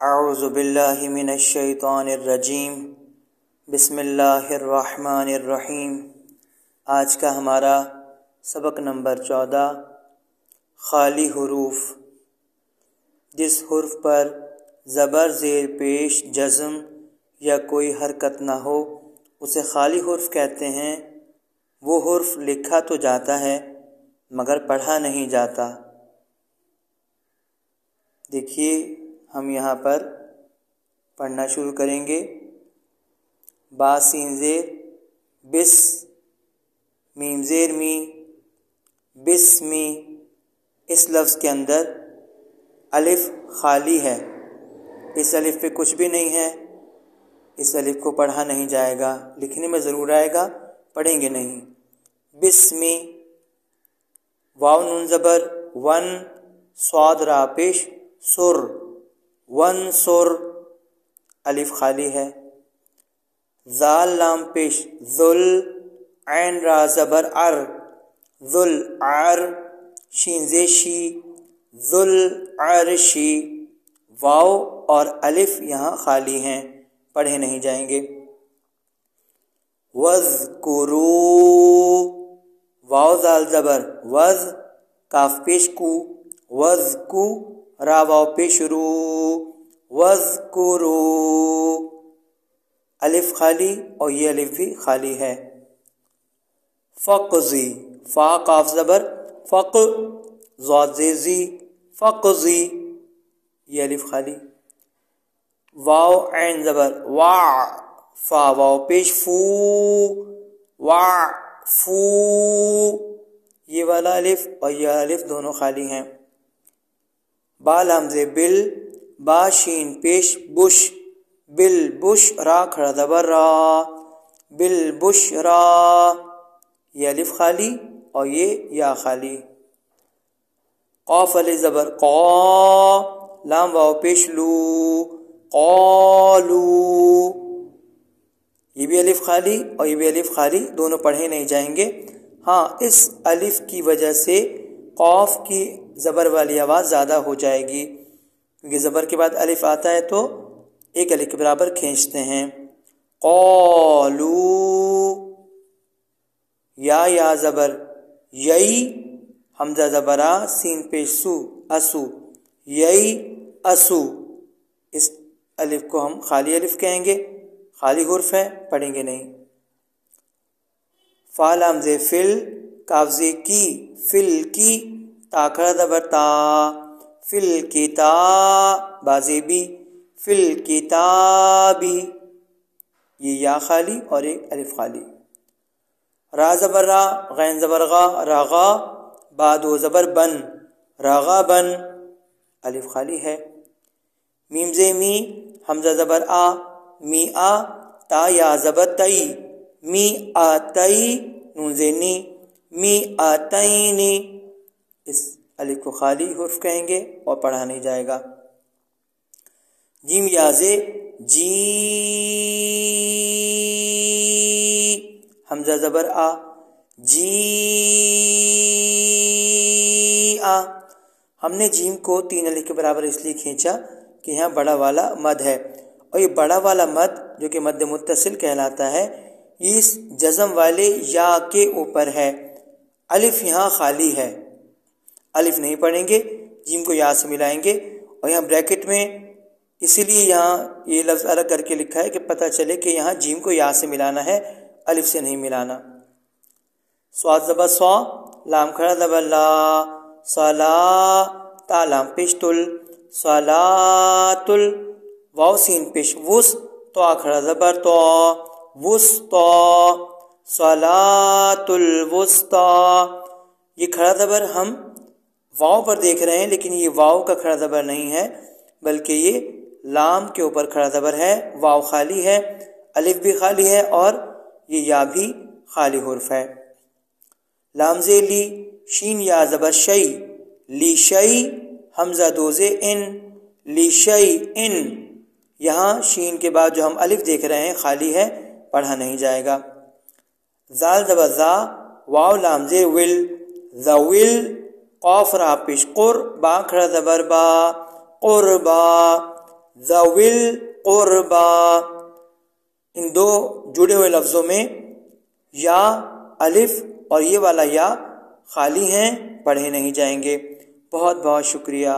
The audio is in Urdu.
اعوذ باللہ من الشیطان الرجیم بسم اللہ الرحمن الرحیم۔ آج کا ہمارا سبق نمبر 14 خالی حروف۔ جس حرف پر زبر زیر پیش جزم یا کوئی حرکت نہ ہو اسے خالی حرف کہتے ہیں۔ وہ حرف لکھا تو جاتا ہے مگر پڑھا نہیں جاتا۔ دیکھیے ہم یہاں پر پڑھنا شروع کریں گے۔ با سین زیر بس، میم زیر می، بسمی۔ اس لفظ کے اندر الف خالی ہے، اس الف پہ کچھ بھی نہیں ہے، اس الف کو پڑھا نہیں جائے گا، لکھنے میں ضرور آئے گا، پڑھیں گے نہیں۔ بسمی، واو نون زبر ون، صاد را پیش سر، ون سر، الف خالی ہے۔ زال لام پیش ذل، عین را زبر ار، ذل عر، شین زی شی، ذل عرشی۔ واو اور الف یہاں خالی ہیں، پڑھے نہیں جائیں گے۔ وذکرو، واو زال زبر وز، کاف پیش کو، وذکو، را واو پیش رو، وذکرو۔ الف خالی اور یہ الف بھی خالی ہے۔ فقضی، فا قاف زبر فق، ضاد زی، فقضی، یہ الف خالی۔ واو عین زبر وا، فا واو پیش فو، وا فو، یہ والا الف اور یہ الف دونوں خالی ہیں۔ با لام زیر بل، با شین پیش بش، بل بش، را کھڑا زبر را، بل بش را، یہ الف خالی اور یہ یا خالی۔ قاف علی زبر قا، لام واو پیش لو، قالو، یہ بھی الف خالی اور یہ بھی الف خالی، دونوں پڑھے نہیں جائیں گے۔ ہاں اس الف کی وجہ سے قاف کی زبر والی آواز زیادہ ہو جائے گی، کیونکہ زبر کے بعد الف آتا ہے تو ایک الف کے برابر کھینچتے ہیں۔ قالو، یا زبر یئی، حمزہ زبرا، سین پیش سو، اسو، یئی اسو۔ اس الف کو ہم خالی الف کہیں گے، خالی حرف ہے، پڑھیں گے نہیں۔ فا لام زیر فل، کاف زیر کی، فل کی، تا کھڑا زبر تا، فل کتاب، با زیر بی، فل کتابی، یہ یا خالی اور ایک الف خالی۔ را زبر را، غین زبر غا، راغا، با دو زبر بن، راغا بن، الف خالی ہے۔ میم زی می، حمزہ زبر آ، می آ، تا یا زبر تئی، می آتئی، نون زی نی، می آتئینی، اس الف کو خالی حرف کہیں گے اور پڑھا نہیں جائے گا۔ جیم یا زے جی، حمزہ زبر آ، جی آ۔ ہم نے جیم کو تین الف کے برابر اس لیے کھینچا کہ یہاں بڑا والا مد ہے، اور یہ بڑا والا مد جو کہ مد متصل کہلاتا ہے، یہ اس جزم والے یا کے اوپر ہے۔ الف یہاں خالی ہے، الف نہیں پڑھیں گے، جیم کو یا سے ملائیں گے، اور یہاں بریکٹ میں اسی لیے یہاں یہ لفظ الگ کر کے لکھا ہے کہ پتہ چلے کہ یہاں جیم کو یا سے ملانا ہے، الف سے نہیں ملانا۔ صاد زبر صا، لام کھڑا زبر لا، صلا، تا لام پیش تل، صلاتل، واو سین پیش وس، تو کھڑا زبر تو، وسطا، صلاۃ الوسطی۔ یہ کھڑا زبر ہم واو پر دیکھ رہے ہیں، لیکن یہ واو کا کھڑا زبر نہیں ہے بلکہ یہ لام کے اوپر کھڑا زبر ہے۔ واو خالی ہے، الف بھی خالی ہے اور یہ یا بھی خالی حرف ہے۔ لام زی لی، شین یا زبر شئی، لی شئی، حمزہ دوزے ان، لی شئی ان، یہاں شین کے بعد جو ہم الف دیکھ رہے ہیں خالی ہے، پڑھا نہیں جائے گا۔ زال زبر زا، واو لام زیر ول، ذوil، قاف را پیش قر، با کھڑا زبر با، قربا، ذوِل قربا، ان دو جڑے ہوئے لفظوں میں یا الف اور یہ والا یا خالی ہیں، پڑھے نہیں جائیں گے۔ بہت بہت شکریہ۔